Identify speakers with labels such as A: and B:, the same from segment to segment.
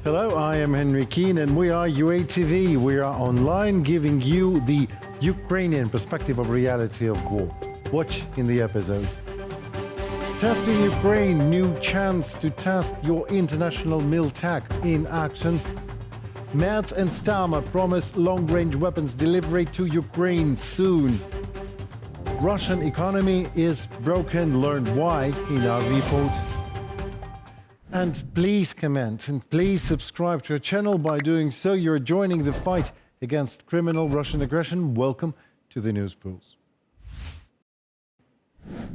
A: Hello, I am Henry Keane and we are UATV. We are online giving you the Ukrainian perspective of reality of war. Watch in the episode. Testing Ukraine, new chance to test your international mil tech in action. Merz and Starmer promise long-range weapons delivery to Ukraine soon. Russian economy is broken. Learn why in our report. And please comment and please subscribe to our channel. By doing so, you're joining the fight against criminal Russian aggression. Welcome to the News Pools.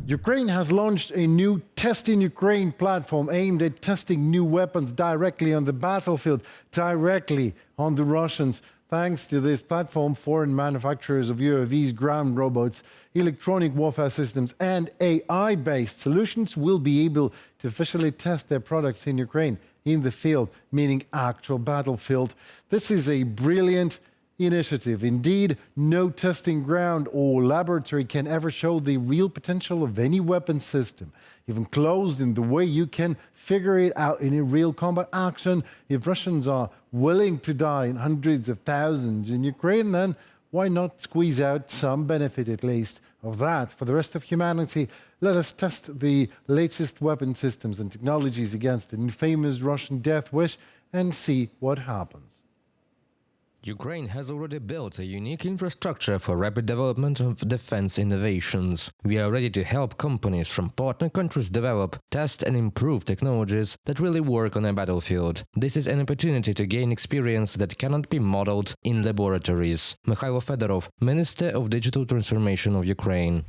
A: Ukraine has launched a new Test in Ukraine platform aimed at testing new weapons directly on the battlefield, directly on the Russians. Thanks to this platform, foreign manufacturers of UAVs, ground robots, electronic warfare systems and AI-based solutions will be able to officially test their products in Ukraine, in the field, meaning actual battlefield. This is a brilliant initiative. Indeed, no testing ground or laboratory can ever show the real potential of any weapon system, even closed in the way you can figure it out in a real combat action. If Russians are willing to die in hundreds of thousands in Ukraine, then why not squeeze out some benefit at least of that for the rest of humanity? Let us test the latest weapon systems and technologies against an infamous Russian death wish and see what happens.
B: Ukraine has already built a unique infrastructure for rapid development of defense innovations. We are ready to help companies from partner countries develop, test and improve technologies that really work on a battlefield. This is an opportunity to gain experience that cannot be modeled in laboratories. Mikhailo Fedorov, Minister of Digital Transformation of Ukraine.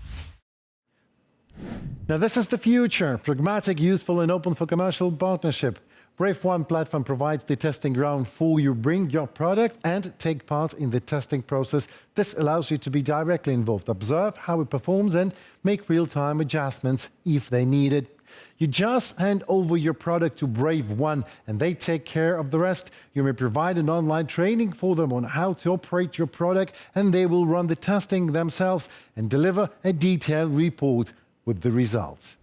A: Now this is the future, pragmatic, useful and open for commercial partnership. Brave One platform provides the testing ground for you. Bring your product and take part in the testing process. This allows you to be directly involved, observe how it performs and make real-time adjustments if they need it. You just hand over your product to Brave One and they take care of the rest. You may provide an online training for them on how to operate your product and they will run the testing themselves and deliver a detailed report with the results.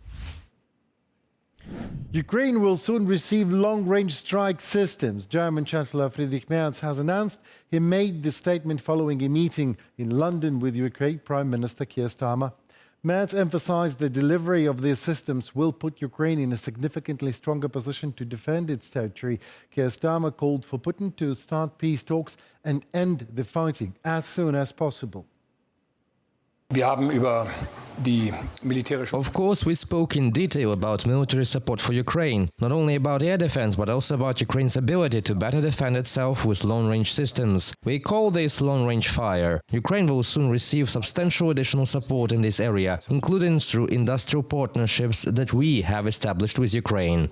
A: Ukraine will soon receive long-range strike systems. German Chancellor Friedrich Merz has announced. He made the statement following a meeting in London with Ukraine Prime Minister Keir Starmer. Merz emphasized the delivery of these systems will put Ukraine in a significantly stronger position to defend its territory. Keir Starmer called for Putin to start peace talks and end the fighting as soon as possible.
B: Of course, we spoke in detail about military support for Ukraine, not only about air defense, but also about Ukraine's ability to better defend itself with long-range systems. We call this long-range fire. Ukraine will soon receive substantial additional support in this area, including through industrial partnerships that we have established with Ukraine.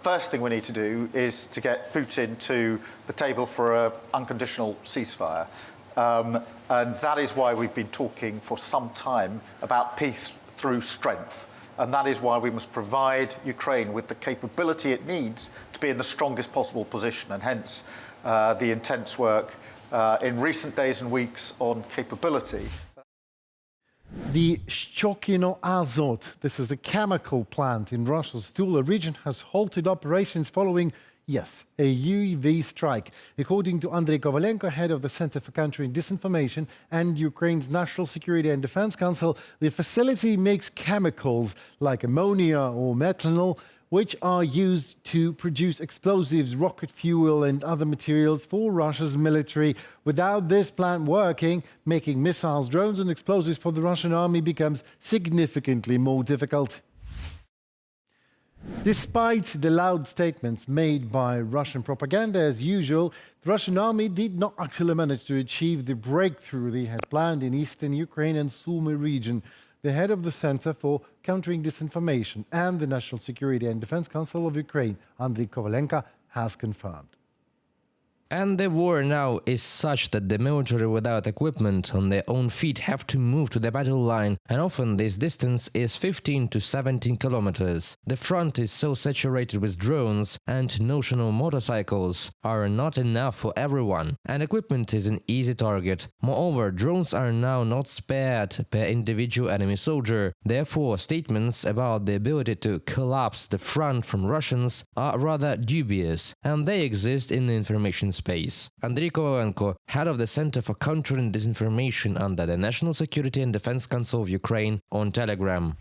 C: First thing we need to do is to get Putin to the table for an unconditional ceasefire. And that is why we've been talking for some time about peace through strength. And that is why we must provide Ukraine with the capability it needs to be in the strongest possible position, and hence the intense work in recent days and weeks on capability.
A: The Shchokino Azot, this is the chemical plant in Russia's Tula region, has halted operations following a UAV strike. According to Andrei Kovalenko, head of the Center for Countering Disinformation and Ukraine's National Security and Defense Council, the facility makes chemicals like ammonia or methanol, which are used to produce explosives, rocket fuel and other materials for Russia's military. Without this plant working, making missiles, drones and explosives for the Russian army becomes significantly more difficult. Despite the loud statements made by Russian propaganda as usual, the Russian army did not actually manage to achieve the breakthrough they had planned in eastern Ukraine and Sumy region. The head of the Center for Countering Disinformation and the National Security and Defense Council of Ukraine, Andrei Kovalenko, has confirmed.
B: And the war now is such that the military without equipment on their own feet have to move to the battle line, and often this distance is 15 to 17 kilometers. The front is so saturated with drones, and notional motorcycles are not enough for everyone, and equipment is an easy target. Moreover, drones are now not spared per individual enemy soldier. Therefore, statements about the ability to collapse the front from Russians are rather dubious, and they exist in the information space. Andriy Kovalenko, head of the Center for Countering Disinformation under the National Security and Defense Council of Ukraine, on Telegram.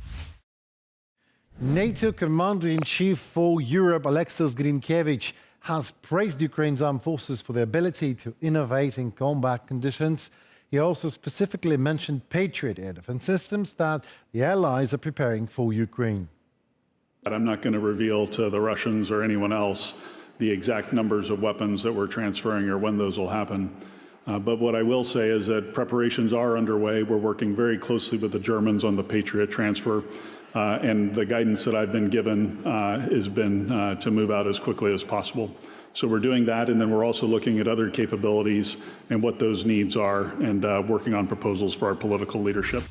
A: NATO Commander-in-Chief for Europe, Alexis Grinkiewicz, has praised Ukraine's armed forces for their ability to innovate in combat conditions. He also specifically mentioned Patriot air defense systems that the allies are preparing for Ukraine.
D: I'm not going to reveal to the Russians or anyone else the exact numbers of weapons that we're transferring or when those will happen. But what I will say is that preparations are underway. We're working very closely with the Germans on the Patriot transfer. And the guidance that I've been given has been to move out as quickly as possible. So we're doing that, and then we're also looking at other capabilities and what those needs are, and working on proposals for our political leadership.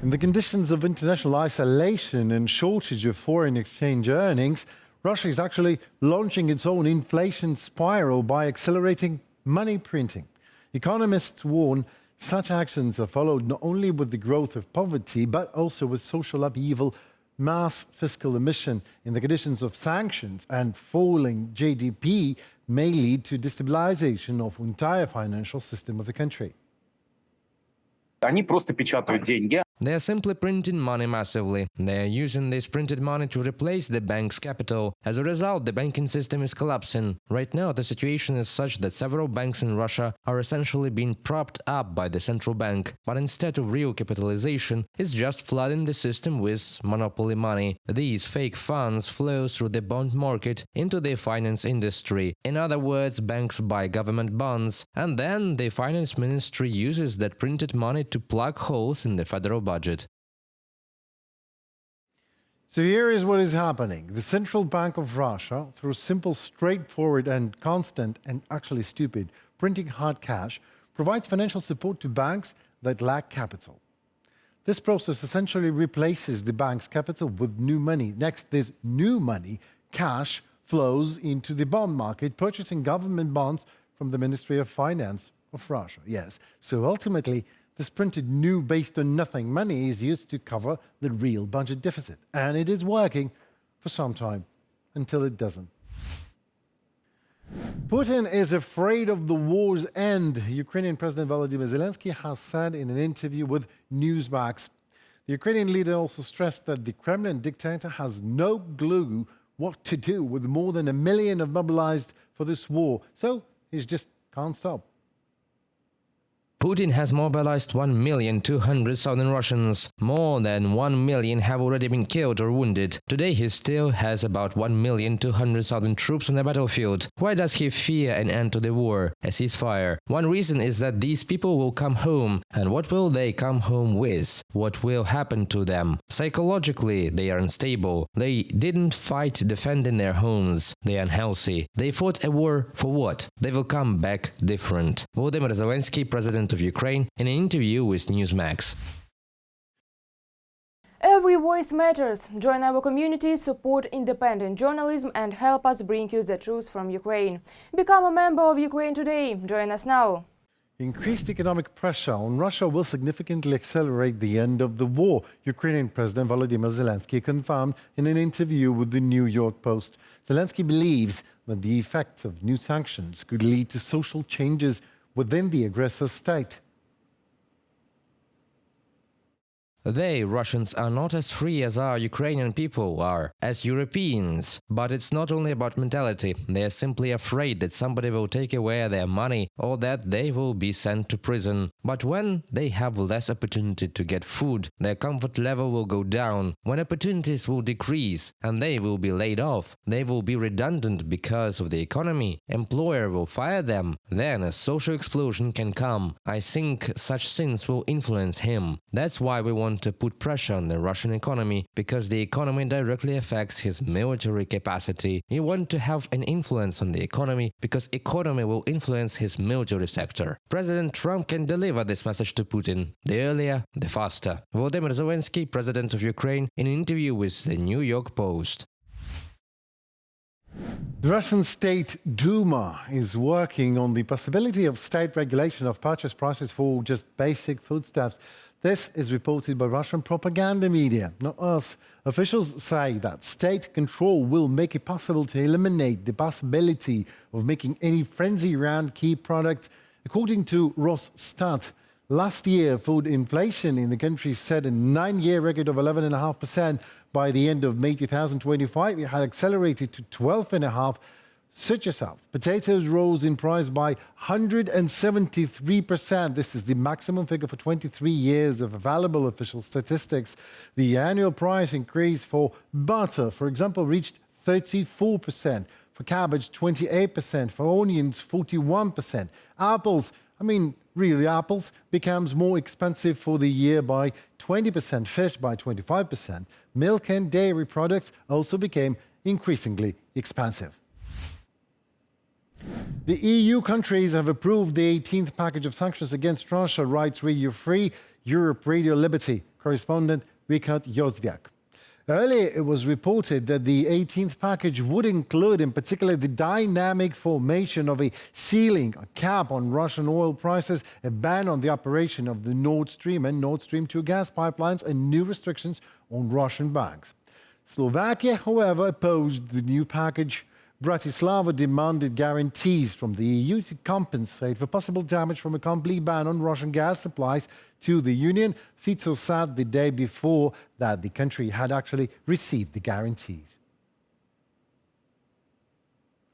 A: In the conditions of international isolation and shortage of foreign exchange earnings, Russia is actually launching its own inflation spiral by accelerating money printing. Economists warn such actions are followed not only with the growth of poverty, but also with social upheaval, mass fiscal emission in the conditions of sanctions, and falling GDP may lead to destabilization of the entire financial system of the country.
E: Они просто печатают деньги.
B: They are simply printing money massively. They are using this printed money to replace the bank's capital. As a result, the banking system is collapsing. Right now, the situation is such that several banks in Russia are essentially being propped up by the central bank. But instead of real capitalization, it's just flooding the system with monopoly money. These fake funds flow through the bond market into the finance industry. In other words, banks buy government bonds, and then the finance ministry uses that printed money to plug holes in the federal budget.
A: So here is what is happening. The Central Bank of Russia, through simple, straightforward and constant and actually stupid printing hard cash, provides financial support to banks that lack capital. This process essentially replaces the bank's capital with new money. Next, this new money, cash, flows into the bond market, purchasing government bonds from the Ministry of Finance of Russia. Yes, so ultimately, this printed new based on nothing money is used to cover the real budget deficit. And it is working for some time, until it doesn't. Putin is afraid of the war's end, Ukrainian President Volodymyr Zelenskyy has said in an interview with Newsmax. The Ukrainian leader also stressed that the Kremlin dictator has no clue what to do with more than 1 million of mobilized for this war, so he just can't stop.
B: Putin has mobilized 1,200,000 Russians. More than 1 million have already been killed or wounded. Today he still has about 1,200,000 troops on the battlefield. Why does he fear an end to the war, a ceasefire? One reason is that these people will come home. And what will they come home with? What will happen to them? Psychologically, they are unstable. They didn't fight defending their homes. They are unhealthy. They fought a war for what? They will come back different. Volodymyr Zelenskyy, President of Ukraine, in an interview with Newsmax.
F: Every voice matters. Join our community, support independent journalism and help us bring you the truth from Ukraine. Become a member of Ukraine today. Join us now.
A: Increased economic pressure on Russia will significantly accelerate the end of the war, Ukrainian President Volodymyr Zelenskyy confirmed in an interview with the New York Post. Zelenskyy believes that the effect of new sanctions could lead to social changes within the aggressor state.
B: They, Russians, are not as free as our Ukrainian people are, as Europeans. But it's not only about mentality. They are simply afraid that somebody will take away their money or that they will be sent to prison. But when they have less opportunity to get food, their comfort level will go down. When opportunities will decrease and they will be laid off, they will be redundant because of the economy. Employer will fire them. Then a social explosion can come. I think such things will influence him. That's why we want want to put pressure on the Russian economy because the economy directly affects his military capacity. He wants to have an influence on the economy because economy will influence his military sector. President Trump can deliver this message to Putin. The earlier, the faster. Volodymyr Zelenskyy, president of Ukraine, in an interview with the New York Post.
A: The Russian State Duma is working on the possibility of state regulation of purchase prices for just basic foodstuffs. This is reported by Russian propaganda media, not us. Officials say that state control will make it possible to eliminate the possibility of making any frenzy around key products. According to Rosstat, last year, food inflation in the country set a 9-year record of 11.5%. By the end of May 2025, it had accelerated to 12.5%. Such as potatoes rose in price by 173%. This is the maximum figure for 23 years of available official statistics. The annual price increase for butter, for example, reached 34%. For cabbage, 28%. For onions, 41%. Apples, really apples, becomes more expensive for the year by 20%, fish by 25%. Milk and dairy products also became increasingly expensive. The EU countries have approved the 18th package of sanctions against Russia, writes Radio Free Europe Radio Liberty correspondent Richard Józwiak. Earlier, it was reported that the 18th package would include, in particular, the dynamic formation of a ceiling, a cap on Russian oil prices, a ban on the operation of the Nord Stream and Nord Stream 2 gas pipelines, and new restrictions on Russian banks. Slovakia, however, opposed the new package. Bratislava demanded guarantees from the EU to compensate for possible damage from a complete ban on Russian gas supplies to the Union. Fico said the day before that the country had actually received the guarantees.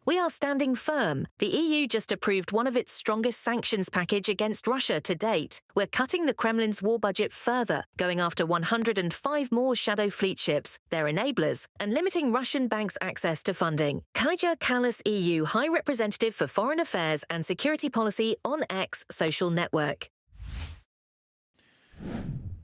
G: We are standing firm. The EU just approved one of its strongest sanctions package against Russia to date. We're cutting the Kremlin's war budget further, going after 105 more shadow fleet ships, their enablers, and limiting Russian banks' access to funding. Kaja Kallas, EU High Representative for Foreign Affairs and Security Policy on X social network.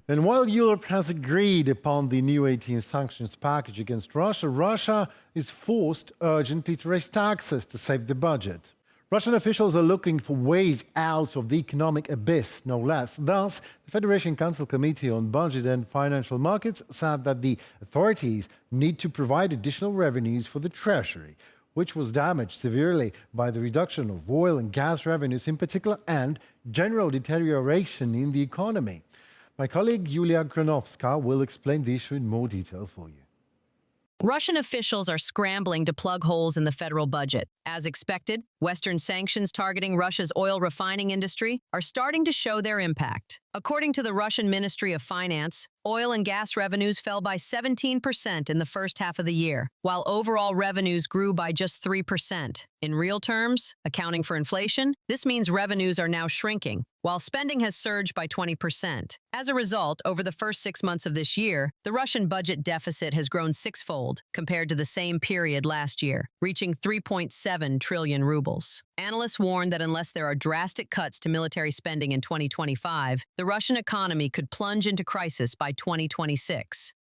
A: And while Europe has agreed upon the new 18th sanctions package against Russia, Russia is forced urgently to raise taxes to save the budget. Russian officials are looking for ways out of the economic abyss, no less. Thus, the Federation Council Committee on Budget and Financial Markets said that the authorities need to provide additional revenues for the Treasury, which was damaged severely by the reduction of oil and gas revenues in particular and general deterioration in the economy. My colleague Yulia Granovska will explain the issue in more detail for you.
H: Russian officials are scrambling to plug holes in the federal budget. As expected, Western sanctions targeting Russia's oil refining industry are starting to show their impact. According to the Russian Ministry of Finance, oil and gas revenues fell by 17% in the first half of the year, while overall revenues grew by just 3%. In real terms, accounting for inflation, this means revenues are now shrinking, while spending has surged by 20%. As a result, over the first 6 months of this year, the Russian budget deficit has grown sixfold compared to the same period last year, reaching 3.7 trillion rubles. Analysts warn that unless there are drastic cuts to military spending in 2025, the Russian economy could plunge into crisis by 2026.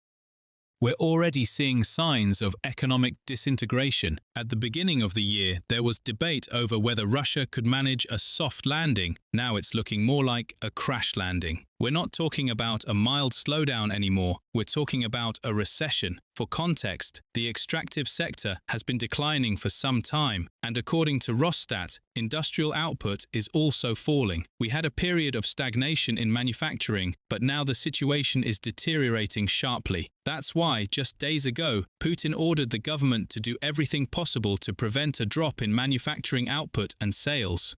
I: We're already seeing signs of economic disintegration. At the beginning of the year, there was debate over whether Russia could manage a soft landing. Now it's looking more like a crash landing. We're not talking about a mild slowdown anymore. We're talking about a recession. For context, the extractive sector has been declining for some time, and according to Rosstat, industrial output is also falling. We had a period of stagnation in manufacturing, but now the situation is deteriorating sharply. That's why, just days ago, Putin ordered the government to do everything possible to prevent a drop in manufacturing output and sales.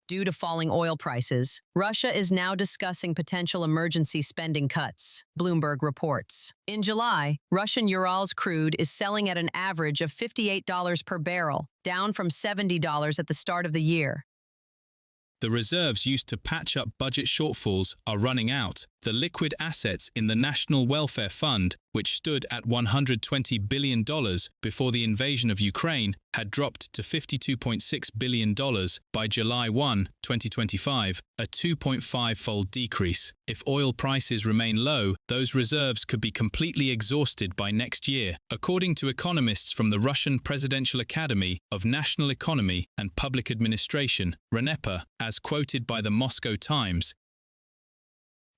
H: Due to falling oil prices, Russia is now discussing potential emergency spending cuts, Bloomberg reports. In July, Russian Urals crude is selling at an average of $58 per barrel, down from $70 at the start of the year.
I: The reserves used to patch up budget shortfalls are running out. the liquid assets in the National Welfare Fund, which stood at $120 billion before the invasion of Ukraine, had dropped to $52.6 billion by July 1, 2025, a 2.5-fold decrease. If oil prices remain low, those reserves could be completely exhausted by next year, according to economists from the Russian Presidential Academy of National Economy and Public Administration, RANEPA, as quoted by the Moscow Times.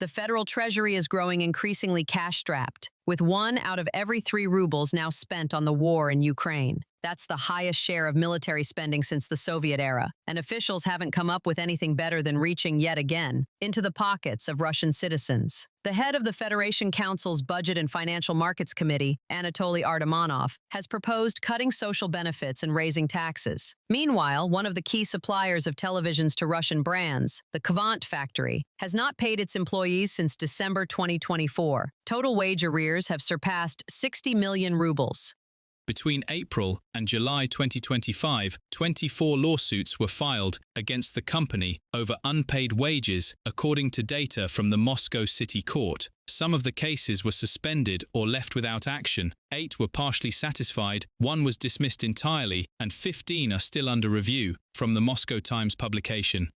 H: The federal treasury is growing increasingly cash-strapped, with 1 out of every 3 rubles now spent on the war in Ukraine. That's the highest share of military spending since the Soviet era, and officials haven't come up with anything better than reaching yet again into the pockets of Russian citizens. The head of the Federation Council's Budget and Financial Markets Committee, Anatoly Artemonov, has proposed cutting social benefits and raising taxes. Meanwhile, one of the key suppliers of televisions to Russian brands, the Kvant factory, has not paid its employees since December 2024. Total wage arrears have surpassed 60 million rubles.
I: Between April and July 2025, 24 lawsuits were filed against the company over unpaid wages, according to data from the Moscow City Court. Some of the cases were suspended or left without action, 8 were partially satisfied, 1 was dismissed entirely, and 15 are still under review, from the Moscow Times publication.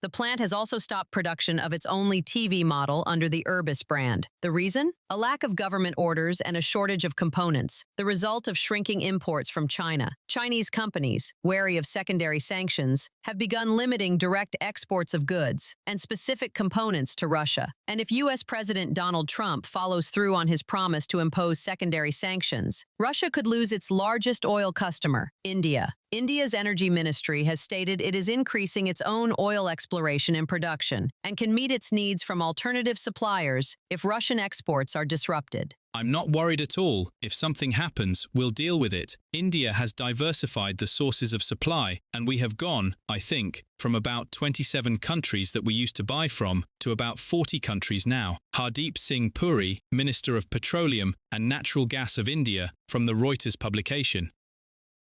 H: The plant has also stopped production of its only TV model under the Urbis brand. The reason? A lack of government orders and a shortage of components, the result of shrinking imports from China. Chinese companies, wary of secondary sanctions, have begun limiting direct exports of goods and specific components to Russia. And if U.S. President Donald Trump follows through on his promise to impose secondary sanctions, Russia could lose its largest oil customer, India. India's energy ministry has stated it is increasing its own oil exploration and production and can meet its needs from alternative suppliers if Russian exports are disrupted.
I: I'm not worried at all. If something happens, we'll deal with it. India has diversified the sources of supply, and we have gone, I think, from about 27 countries that we used to buy from to about 40 countries now. Hardeep Singh Puri, Minister of Petroleum and Natural Gas of India, from the Reuters publication.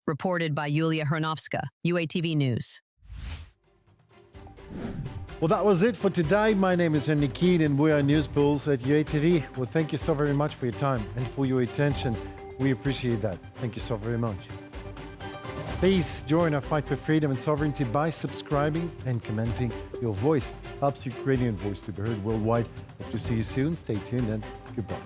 H: Reported by Yulia Hranovska, UATV News.
A: Well, that was it for today. My name is Henry Keane and we are News Bulls at UATV. Well, thank you so very much for your time and for your attention. We appreciate that. Thank you so very much. Please join our fight for freedom and sovereignty by subscribing and commenting. Your voice helps Ukrainian voice to be heard worldwide. Hope to see you soon. Stay tuned and goodbye.